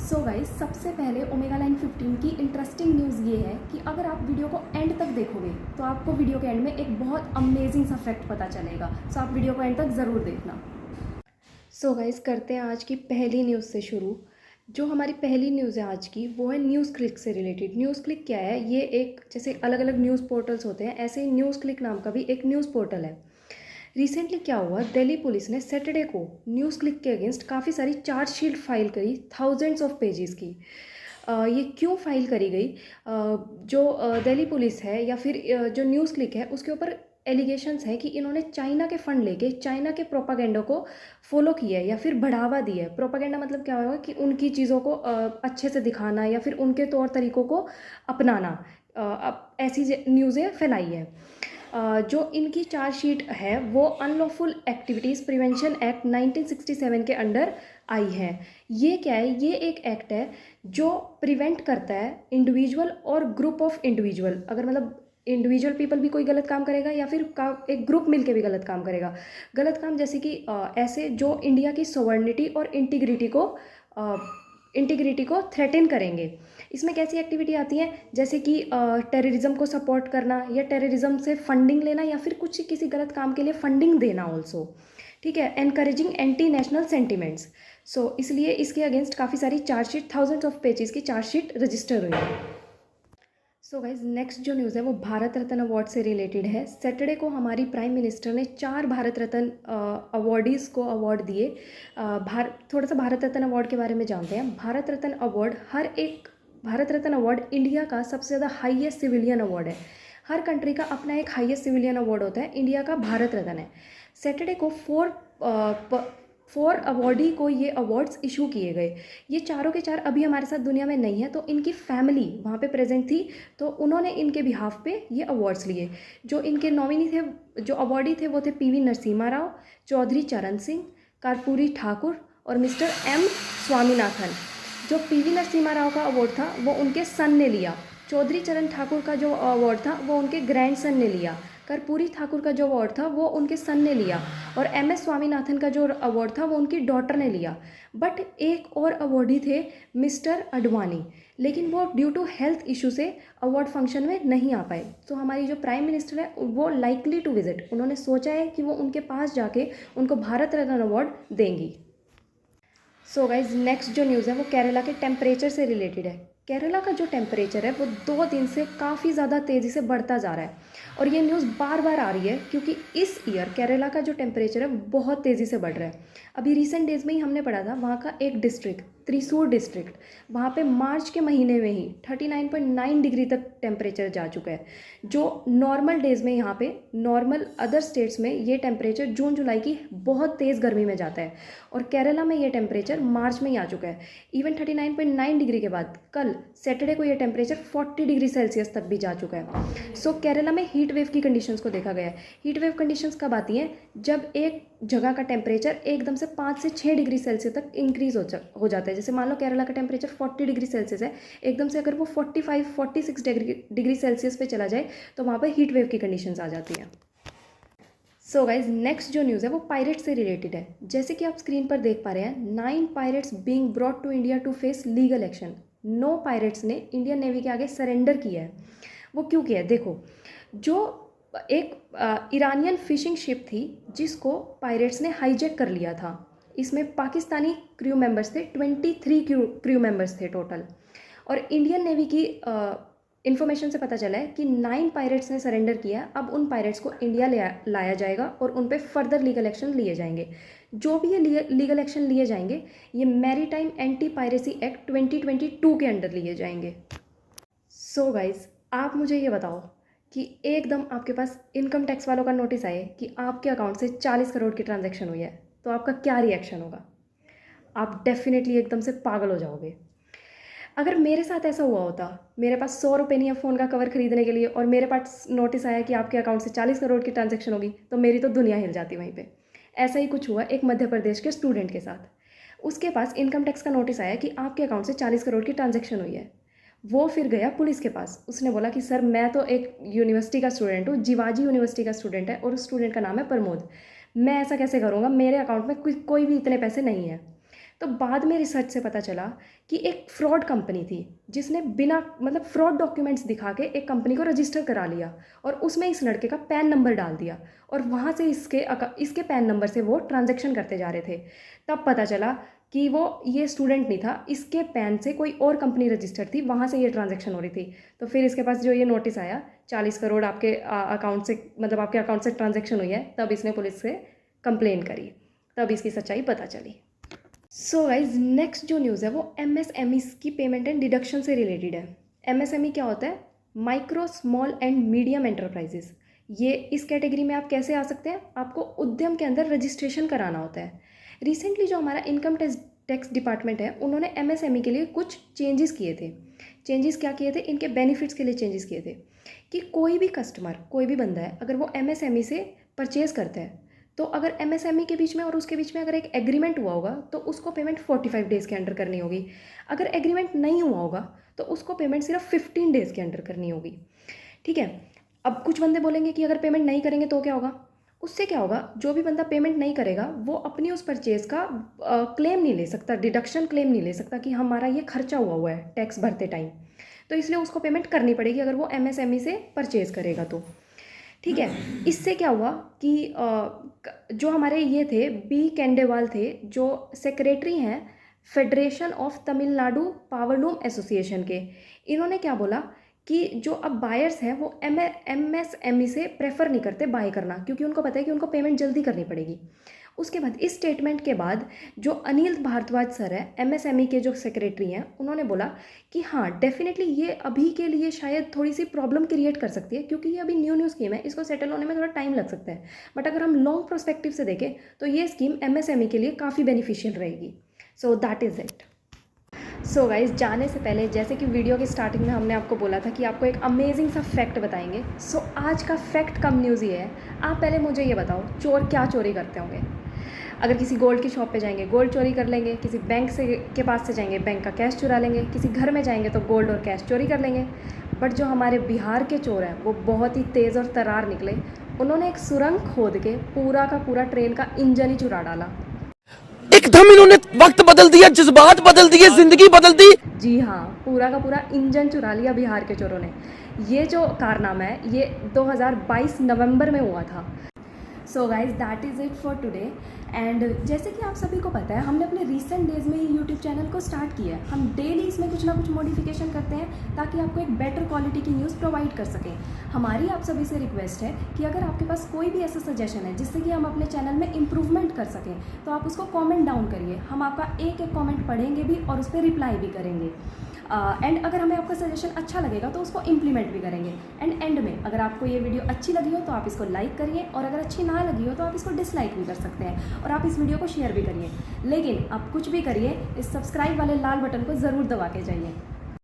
So guys, सबसे पहले omega line 15 की इंटरेस्टिंग न्यूज़ ये है कि अगर आप वीडियो को एंड तक देखोगे तो आपको वीडियो के एंड में एक बहुत अमेजिंग सा फैक्ट पता चलेगा। सो आप वीडियो को एंड तक ज़रूर देखना। सो गाइस, करते हैं आज की पहली न्यूज़ से शुरू। जो हमारी पहली न्यूज़ है आज की, वो है न्यूज़ क्लिक से रिलेटेड। न्यूज़ क्लिक क्या है? ये एक, जैसे अलग अलग न्यूज़ पोर्टल्स होते हैं, ऐसे ही न्यूज़ क्लिक नाम का भी एक न्यूज़ पोर्टल है। रिसेंटली क्या हुआ, दिल्ली पुलिस ने सैटरडे को न्यूज़ क्लिक के अगेंस्ट काफ़ी सारी चार्जशीट फाइल करी, थाउजेंड्स ऑफ पेजेस की। ये क्यों फाइल करी गई? जो दिल्ली पुलिस है या फिर जो न्यूज़ क्लिक है, उसके ऊपर एलिगेशंस हैं कि इन्होंने चाइना के फ़ंड लेके चाइना के प्रोपागेंडा को फॉलो किया है या फिर बढ़ावा दिया है। प्रोपागेंडा मतलब क्या होगा कि उनकी चीज़ों को अच्छे से दिखाना या फिर उनके तौर तरीक़ों को अपनाना। अब ऐसी न्यूज़ें फैलाई है। जो इनकी चार्जशीट है वो अनलॉफुल एक्टिविटीज़ प्रिवेंशन एक्ट 1967 के अंडर आई है। ये क्या है? ये एक एक्ट है जो प्रिवेंट करता है इंडिविजुअल और ग्रुप ऑफ इंडिविजुअल, अगर मतलब इंडिविजुअल पीपल भी कोई गलत काम करेगा या फिर एक ग्रुप मिलके भी गलत काम करेगा। गलत काम जैसे कि ऐसे जो इंडिया की सोवर्निटी और इंटीग्रिटी को थ्रेटन करेंगे। इसमें कैसी एक्टिविटी आती हैं, जैसे कि टेररिज्म को सपोर्ट करना या टेररिज्म से फंडिंग लेना या फिर कुछ किसी गलत काम के लिए फंडिंग देना ऑल्सो। ठीक है, एनकरेजिंग एंटी नेशनल सेंटिमेंट्स। सो इसलिए इसके अगेंस्ट काफ़ी सारी चार्जशीट, थाउजेंड्स ऑफ पेजेस की चार्जशीट रजिस्टर हुई है। सो गाइज, नेक्स्ट जो न्यूज़ है वो भारत रत्न अवार्ड से रिलेटेड है। सैटरडे को हमारी प्राइम मिनिस्टर ने 4 भारत रत्न अवार्डीज़ को अवार्ड दिए। थोड़ा सा भारत रत्न अवार्ड के बारे में जानते हैं। Bharat Ratna award Bharat Ratna award India का सबसे ज़्यादा हाईएस्ट सिविलियन अवार्ड है। हर कंट्री का अपना एक हाईएस्ट सिविलियन अवार्ड होता है, इंडिया का भारत रत्न है। सैटरडे को फोर अवॉर्डी को ये अवार्ड्स इशू किए गए। ये चारों के चार अभी हमारे साथ दुनिया में नहीं है, तो इनकी फैमिली वहाँ पे प्रेजेंट थी, तो उन्होंने इनके बिहाफ पे ये अवार्ड्स लिए। जो इनके नॉमिनी थे, जो अवॉर्डी थे, वो थे पीवी नरसिम्हा राव, चौधरी चरण सिंह, कर्पूरी ठाकुर और मिस्टर एम स्वामीनाथन। जो पीवी नरसिम्हा राव का अवार्ड था वो उनके सन ने लिया। चौधरी चरण ठाकुर का जो अवार्ड था वो उनके ग्रैंड सन ने लिया। कर्पूरी ठाकुर का जो अवार्ड था वो उनके सन ने लिया। और एम एस स्वामीनाथन का जो अवार्ड था वो उनकी डॉटर ने लिया। बट एक और अवार्डी थे मिस्टर अडवाणी, लेकिन वो ड्यू टू हेल्थ इशू से अवार्ड फंक्शन में नहीं आ पाए। तो हमारी जो प्राइम मिनिस्टर है वो लाइकली टू विजिट, उन्होंने सोचा है कि वो उनके पास जाके उनको भारत रत्न अवार्ड देंगी। सो गाइज, नेक्स्ट जो न्यूज़ है वो केरला के टेम्परेचर से रिलेटेड है। केरला का जो टेम्परेचर है वो 2 दिन से काफ़ी ज़्यादा तेज़ी से बढ़ता जा रहा है। और ये न्यूज़ बार बार आ रही है क्योंकि इस ईयर केरला का जो टेम्परेचर है वो बहुत तेज़ी से बढ़ रहा है। अभी रिसेंट डेज़ में ही हमने पढ़ा था, वहाँ का एक डिस्ट्रिक्ट, त्रिसूर डिस्ट्रिक्ट, वहाँ पे मार्च के महीने में ही 39.9 डिग्री तक टेम्परेचर जा चुका है। जो नॉर्मल डेज़ में यहाँ पे, नॉर्मल अदर स्टेट्स में ये टेम्परेचर जून जुलाई की बहुत तेज़ गर्मी में जाता है, और केरला में ये टेम्परेचर मार्च में ही आ चुका है। इवन 39.9 डिग्री के बाद कल सैटरडे को ये टेम्परेचर 40 डिग्री सेल्सियस तक भी जा चुका है। सो केरला में हीट वेव की कंडीशंस को देखा गया है। हीट वेव कंडीशंस कब आती हैं? जब एक जगह का टेम्परेचर एकदम से 5 से 6 डिग्री सेल्सियस तक इंक्रीज हो जाता है। जैसे मान लो केरला का टेम्परेचर 40 डिग्री सेल्सियस है, एकदम से अगर वो 45-46 डिग्री सेल्सियस पे चला जाए तो वहाँ पर हीट वेव की कंडीशंस आ जाती हैं। सो गाइज, नेक्स्ट जो न्यूज़ है वो पायरेट्स से रिलेटेड है। जैसे कि आप स्क्रीन पर देख पा रहे हैं, 9 pirates being brought to India to face legal action. 9 pirates ने इंडियन नेवी के आगे सरेंडर किया है। वो क्यों किया है? देखो, जो एक ईरानियन फिशिंग शिप थी जिसको पायरेट्स ने हाईजैक कर लिया था। इसमें पाकिस्तानी क्रू मेंबर्स थे, 23 क्रू मेंबर्स थे टोटल। और इंडियन नेवी की इन्फॉर्मेशन से पता चला है कि 9 पायरेट्स ने सरेंडर किया। अब उन पायरेट्स को इंडिया लाया जाएगा और उन पे फर्दर लीगल एक्शन लिए जाएंगे। जो भी ये लीगल एक्शन लिए जाएंगे, ये मैरीटाइम एंटी पायरेसी एक्ट 2022 के अंडर लिए जाएंगे। सो गाइज, आप मुझे ये बताओ कि एकदम आपके पास इनकम टैक्स वालों का नोटिस आए कि आपके अकाउंट से 40 करोड़ की ट्रांजैक्शन हुई है, तो आपका क्या रिएक्शन होगा? आप डेफिनेटली एकदम से पागल हो जाओगे। अगर मेरे साथ ऐसा हुआ होता, मेरे पास 100 रुपये नहीं है फ़ोन का कवर खरीदने के लिए, और मेरे पास नोटिस आया कि आपके अकाउंट से 40 करोड़ की ट्रांजैक्शन होगी, तो मेरी तो दुनिया हिल जाती वहीं पे। ऐसा ही कुछ हुआ एक मध्य प्रदेश के स्टूडेंट के साथ। उसके पास इनकम टैक्स का नोटिस आया कि आपके अकाउंट से 40 करोड़ की ट्रांजैक्शन हुई है। वो फिर गया पुलिस के पास। उसने बोला कि सर, मैं तो एक यूनिवर्सिटी का स्टूडेंट हूँ, जीवाजी यूनिवर्सिटी का स्टूडेंट है, और उस स्टूडेंट का नाम है प्रमोद। मैं ऐसा कैसे करूँगा? मेरे अकाउंट में कोई भी इतने पैसे नहीं है। तो बाद में रिसर्च से पता चला कि एक फ्रॉड कंपनी थी जिसने बिना मतलब फ्रॉड डॉक्यूमेंट्स दिखा के एक कंपनी को रजिस्टर करा लिया और उसमें इस लड़के का पैन नंबर डाल दिया और वहाँ से इसके पैन नंबर से वो ट्रांजैक्शन करते जा रहे थे। तब पता चला कि वो ये स्टूडेंट नहीं था, इसके पैन से कोई और कंपनी रजिस्टर्ड थी, वहाँ से ये ट्रांजैक्शन हो रही थी। तो फिर इसके पास जो ये नोटिस आया 40 करोड़ आपके अकाउंट से मतलब आपके अकाउंट से ट्रांजैक्शन हुई है, तब इसने पुलिस से कंप्लेन करी, तब इसकी सच्चाई पता चली। सो गाइज नेक्स्ट जो न्यूज़ है वो MSME की पेमेंट एंड डिडक्शन से रिलेटेड है। MSME क्या होता है? Micro small and medium enterprises. ये इस कैटेगरी में आप कैसे आ सकते हैं? आपको उद्यम के अंदर रजिस्ट्रेशन कराना होता है। रिसेंटली जो हमारा इनकम टैक्स डिपार्टमेंट है उन्होंने MSME के लिए कुछ चेंजेस किए थे। चेंजेस क्या किए थे? इनके बेनिफिट्स के लिए चेंजेस किए थे कि कोई भी कस्टमर, कोई भी बंदा है, अगर वो MSME से परचेज़ करता है तो अगर MSME के बीच में और उसके बीच में अगर एक एग्रीमेंट हुआ होगा तो उसको पेमेंट 45 डेज़ के अंडर करनी होगी। अगर एग्रीमेंट नहीं हुआ होगा तो उसको पेमेंट सिर्फ 15 डेज़ के अंडर करनी होगी। ठीक है। अब कुछ बंदे बोलेंगे कि अगर पेमेंट नहीं करेंगे तो क्या होगा? उससे क्या होगा, जो भी बंदा पेमेंट नहीं करेगा वो अपनी उस परचेज़ का क्लेम नहीं ले सकता, डिडक्शन क्लेम नहीं ले सकता कि हमारा ये खर्चा हुआ है टैक्स भरते टाइम, तो इसलिए उसको पेमेंट करनी पड़ेगी अगर वो MSME से परचेज़ करेगा तो। ठीक है। इससे क्या हुआ कि जो हमारे ये थे बी केंडेवाल थे, जो सेक्रेटरी हैं federation of Tamil Nadu powerloom association के, इन्होंने क्या बोला कि जो अब बायर्स हैं वो MSME से प्रेफर नहीं करते बाय करना, क्योंकि उनको पता है कि उनको पेमेंट जल्दी करनी पड़ेगी। उसके बाद इस स्टेटमेंट के बाद जो अनिल भारद्वाज सर है MSME के जो सेक्रेटरी हैं, उन्होंने बोला कि हाँ डेफिनेटली ये अभी के लिए शायद थोड़ी सी प्रॉब्लम क्रिएट कर सकती है, क्योंकि ये अभी न्यू स्कीम है, इसको सेटल होने में थोड़ा टाइम लग सकता है, बट अगर हम लॉन्ग प्रोस्पेक्टिव से देखें तो ये स्कीम MSME के लिए काफ़ी बेनिफिशियल रहेगी। So that is it. So guys जाने से पहले, जैसे कि वीडियो के स्टार्टिंग में हमने आपको बोला था कि आपको एक अमेजिंग सा फैक्ट बताएंगे। सो आज का फैक्ट कम न्यूज़ ये है। आप पहले मुझे ये बताओ, चोर क्या चोरी करते होंगे? अगर किसी गोल्ड की शॉप पे जाएंगे गोल्ड चोरी कर लेंगे, किसी बैंक से के पास से जाएंगे बैंक का कैश चुरा लेंगे, किसी घर में जाएंगे तो गोल्ड और कैश चोरी कर लेंगे। बट जो हमारे बिहार के चोर हैं वो बहुत ही तेज़ और तरार निकले। उन्होंने एक सुरंग खोद के पूरा का पूरा ट्रेन का इंजन ही चुरा डाला। एकदम इन्होंने वक्त बदल दिया, जज्बात बदल दिए, जिंदगी बदल दी। जी हाँ, पूरा का पूरा इंजन चुरा लिया बिहार के चोरों ने। ये जो कारनामा है ये 2022 नवंबर में हुआ था। So guys that is it for today. And जैसे कि आप सभी को पता है हमने अपने रिसेंट डेज़ में ही यूट्यूब चैनल को स्टार्ट किया है। हम डेली इसमें कुछ ना कुछ मॉडिफिकेशन करते हैं ताकि आपको एक बेटर क्वालिटी की न्यूज़ प्रोवाइड कर सकें। हमारी आप सभी से रिक्वेस्ट है कि अगर आपके पास कोई भी ऐसा सजेशन है जिससे कि हम अपने चैनल में इम्प्रूवमेंट कर सकें तो आप उसको कॉमेंट डाउन करिए। हम आपका एक एक कॉमेंट पढ़ेंगे भी और उस पर रिप्लाई भी करेंगे। एंड अगर हमें आपका सजेशन अच्छा लगेगा तो उसको इम्प्लीमेंट भी करेंगे। एंड में अगर आपको ये वीडियो अच्छी लगी हो तो आप इसको लाइक करिए, और अगर अच्छी ना लगी हो तो आप इसको डिसलाइक भी कर सकते हैं, और आप इस वीडियो को शेयर भी करिए। लेकिन आप कुछ भी करिए, इस सब्सक्राइब वाले लाल बटन को ज़रूर दबा के जाइए।